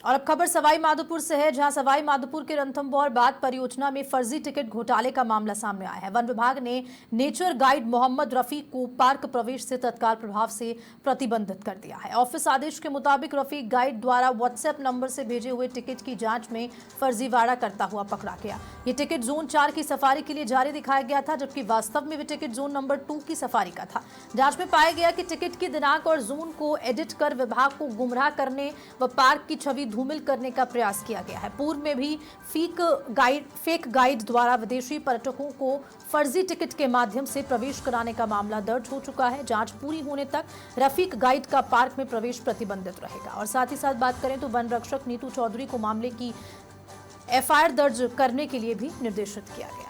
और अब खबर सवाई माधोपुर से है, जहां सवाई माधोपुर के रणथंभौर बांध परियोजना में फर्जी टिकट घोटाले का मामला सामने आया है। वन विभाग ने नेचर गाइड मोहम्मद रफीक को पार्क प्रवेश से तत्काल प्रभाव से प्रतिबंधित कर दिया है। ऑफिस आदेश के मुताबिक रफीक गाइड द्वारा व्हाट्सएप नंबर से भेजे हुए टिकट की जांच में फर्जीवाड़ा करता हुआ पकड़ा गया। ये टिकट जोन 4 की सफारी के लिए जारी दिखाया गया था, जबकि वास्तव में भी टिकट जोन नंबर 2 की सफारी का था। जांच में पाया गया कि टिकट की दिनांक और जोन को एडिट कर विभाग को गुमराह करने व पार्क की छवि धूमिल करने का प्रयास किया गया है। पूर्व में भी फेक गाइड द्वारा विदेशी पर्यटकों को फर्जी टिकट के माध्यम से प्रवेश कराने का मामला दर्ज हो चुका है। जांच पूरी होने तक रफीक गाइड का पार्क में प्रवेश प्रतिबंधित रहेगा। और साथ ही साथ बात करें तो वन रक्षक नीतू चौधरी को मामले की एफआईआर दर्ज करने के लिए भी निर्देशित किया गया है।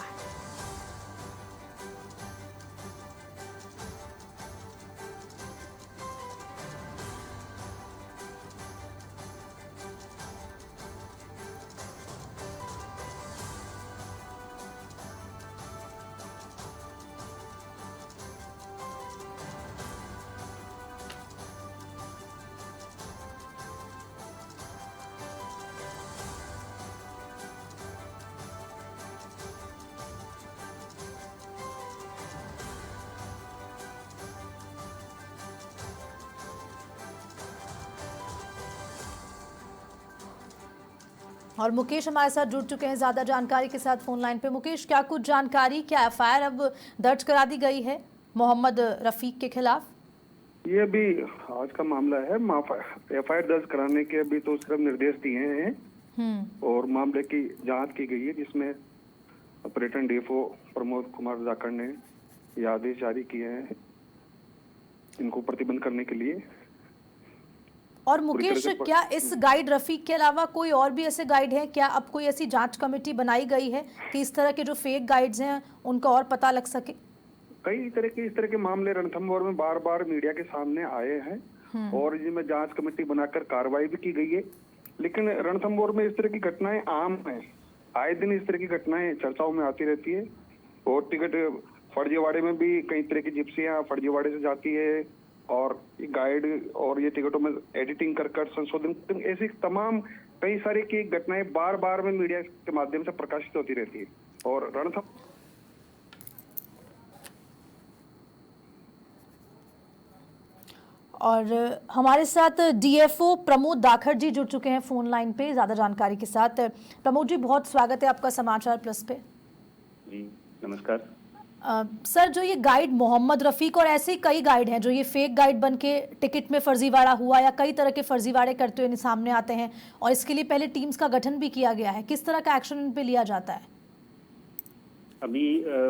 और मुकेश हमारे साथ जुड़ चुके हैं ज्यादा जानकारी के साथ फोन लाइन पे। मुकेश, क्या कुछ जानकारी, क्या एफआईआर अब दर्ज करा दी गई है मोहम्मद रफीक के खिलाफ? ये अभी आज का मामला है। एफआईआर दर्ज कराने के अभी तो सिर्फ निर्देश दिए हैं और मामले की जांच की गई है, जिसमें पर्यटन डीएफओ प्रमोद कुमार जाखड़ ने ये आदेश जारी किए हैं इनको प्रतिबंध करने के लिए। और मुकेश, क्या इस गाइड रफीक के अलावा कोई और भी ऐसे गाइड हैं? क्या अब कोई ऐसी जांच कमेटी बनाई गई है कि इस तरह के जो फेक गाइड्स हैं उनका और पता लग सके? कई इस तरह के मामले रणथंभौर में बार बार मीडिया के सामने आए हैं और जिनमें जांच कमेटी बनाकर कार्रवाई भी की गई है। लेकिन रणथंभौर में इस तरह की घटनाएं आम है, आए दिन इस तरह की घटनाएं चर्चाओं में आती रहती है। और टिकट फर्जीवाड़े में भी कई तरह की जिप्सियां फर्जीवाड़े से जाती है और गाइड और ये टिकटों में एडिटिंग कर संशोधन, ऐसी तमाम कई सारी की घटनाएं बार बार में मीडिया के माध्यम से प्रकाशित होती रहती है। और रणथंभौर और हमारे साथ डीएफओ प्रमोद जाखड़ जी जुड़ चुके हैं फोन लाइन पे ज्यादा जानकारी के साथ। प्रमोद जी, बहुत स्वागत है आपका समाचार प्लस पे। जी नमस्कार। सर, जो ये गाइड मोहम्मद रफीक और ऐसे ही कई गाइड हैं जो ये फेक गाइड बन के टिकट में फर्जीवाड़ा हुआ या कई तरह के फर्जीवाड़े करते हुए सामने आते हैं और इसके लिए पहले टीम्स का गठन भी किया गया है, किस तरह का एक्शन इन पे लिया जाता है? अभी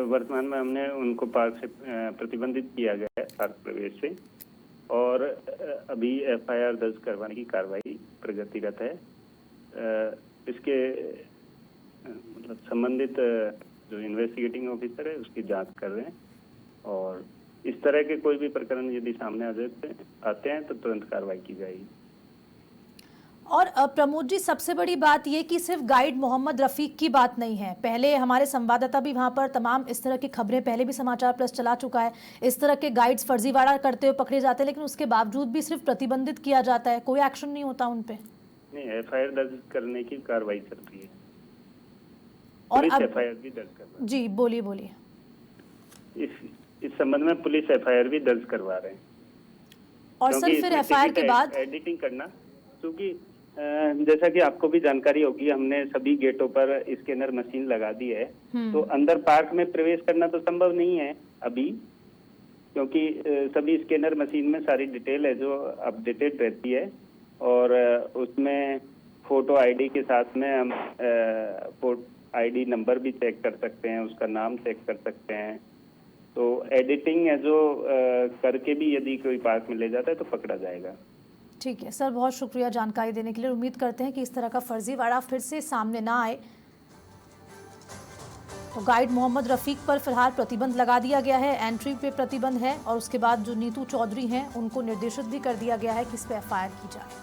वर्तमान में हमने उनको पार्क से प्रतिबंधित किया गया है, पार्क प्रवेश से, और अभी एफआईआर दर्ज करवाने की कार्रवाई प्रगतिरत है। इसके मतलब संबंधित जो इन्वेस्टिगेटिंग ऑफिसर है उसकी जांच कर रहे हैं और इस तरह के कोई भी प्रकरण यदि सामने आते हैं तो तुरंत कार्रवाई की जाएगी। और प्रमोद जी, सबसे बड़ी बात ये कि सिर्फ गाइड मोहम्मद रफीक की बात नहीं है, पहले हमारे संवाददाता भी वहां पर तमाम इस तरह की खबरें पहले भी समाचार प्लस चला चुका है, इस तरह के गाइड्स फर्जीवाड़ा करते हुए पकड़े जाते हैं, लेकिन उसके बावजूद भी सिर्फ प्रतिबंधित किया जाता है, कोई एक्शन नहीं होता उन पे। नहीं, एफआईआर दर्ज करने की कार्रवाई चल रही है और अब एफआईआर भी दर्ज करवा। जी बोलिए। इस संबंध में पुलिस एफआईआर भी दर्ज करवा रहे हैं। और सर, फिर एफआईआर के बाद एडिटिंग करना, क्योंकि जैसा कि आपको भी जानकारी होगी, हमने सभी गेटों पर स्कैनर मशीन लगा दी है, तो अंदर पार्क में प्रवेश करना तो संभव नहीं है अभी, क्योंकि सभी स्कैनर मशीन में सारी डिटेल है जो अपडेटेड रहती है और उसमें फोटो आईडी के साथ में हम आईडी नंबर भी चेक कर सकते हैं, उसका नाम चेक कर सकते हैं। तो एडिटिंग है जो करके भी यदि कोई पार्क में ले जाता है तो पकड़ा जाएगा। ठीक है सर, बहुत शुक्रिया जानकारी देने के लिए। उम्मीद करते हैं कि इस तरह का फर्जीवाड़ा फिर से सामने ना आए। तो गाइड मोहम्मद रफीक पर फिलहाल प्रतिबंध लगा दिया गया है, एंट्री पे प्रतिबंध है और उसके बाद जो नीतू चौधरी हैं उनको निर्देशित भी कर दिया गया है कि इस पर एफआईआर की जाए।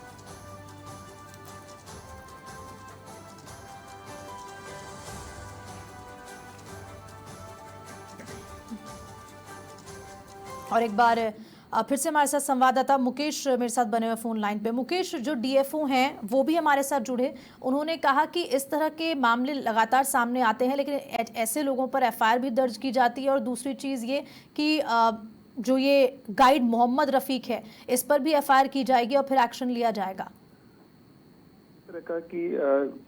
और एक बार फिर से हमारे साथ संवाददाता मुकेश मेरे साथ बने हुए फोन लाइन पे। मुकेश, जो डीएफओ हैं वो भी हमारे साथ जुड़े, उन्होंने कहा कि इस तरह के मामले लगातार सामने आते हैं, लेकिन ऐसे लोगों पर एफआईआर भी दर्ज की जाती है। और दूसरी चीज़ ये कि जो ये गाइड मोहम्मद रफीक है, इस पर भी एफआईआर की जाएगी और फिर एक्शन लिया जाएगा। तरह का कि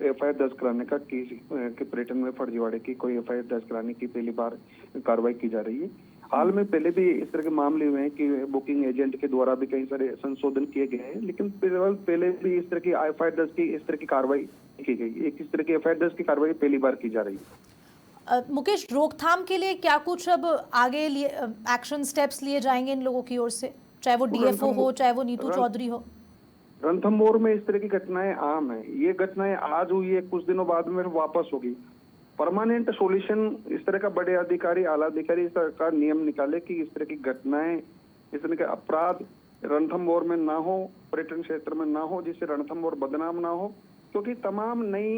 एफआईआर दर्ज कराने का कि पर्यटन में फर्जीवाड़े की कोई एफआईआर दर्ज कराने की पहली बार कार्रवाई की जा रही है। हाल में पहले भी इस तरह के मामले हुए हैं कि बुकिंग एजेंट के द्वारा भी कई सारे संशोधन किए गए हैं, लेकिन पहले भी इस तरह की एफआईआर दर्ज की इस तरह की कार्रवाई की गई। एक इस तरह की एफआईआर दर्ज की कार्रवाई पहली बार की जा रही है। मुकेश, रोकथाम के लिए क्या कुछ अब आगे एक्शन स्टेप्स लिए जाएंगे इन लोगों की ओर से, चाहे वो डीएफओ हो, चाहे वो नीतू चौधरी हो? रणथंभौर में इस तरह की घटनाएं आम है। ये घटनाएं आज हुई है, कुछ दिनों बाद में वापस होगी। परमानेंट सॉल्यूशन इस तरह का बड़े अधिकारी, आला अधिकारी इस तरह का नियम निकाले कि इस तरह की घटनाएं, इस तरह के अपराध रणथंभौर में ना हो, पर्यटन क्षेत्र में ना हो, जिससे रणथंभौर बदनाम ना हो। क्योंकि तमाम नई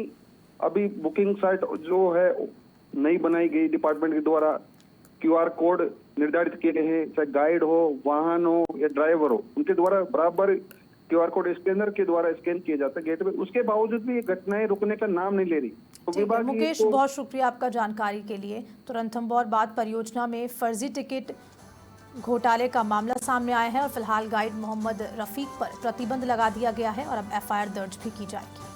अभी बुकिंग साइट जो है नई बनाई गई डिपार्टमेंट के द्वारा, क्यूआर कोड निर्धारित किए गए हैं, चाहे गाइड हो, वाहन हो या ड्राइवर हो, उनके द्वारा बराबर क्यूआर कोड स्कैनर के द्वारा स्कैन किया जाता है गेट पे। उसके बावजूद भी ये घटनाएं रुकने का नाम नहीं ले रही। तो विभाग मुकेश, बहुत शुक्रिया आपका जानकारी के लिए। तो रणथंभौर बांध परियोजना में फर्जी टिकट घोटाले का मामला सामने आया है और फिलहाल गाइड मोहम्मद रफीक पर प्रतिबंध लगा दिया गया है और अब एफआईआर दर्ज भी की जाएगी।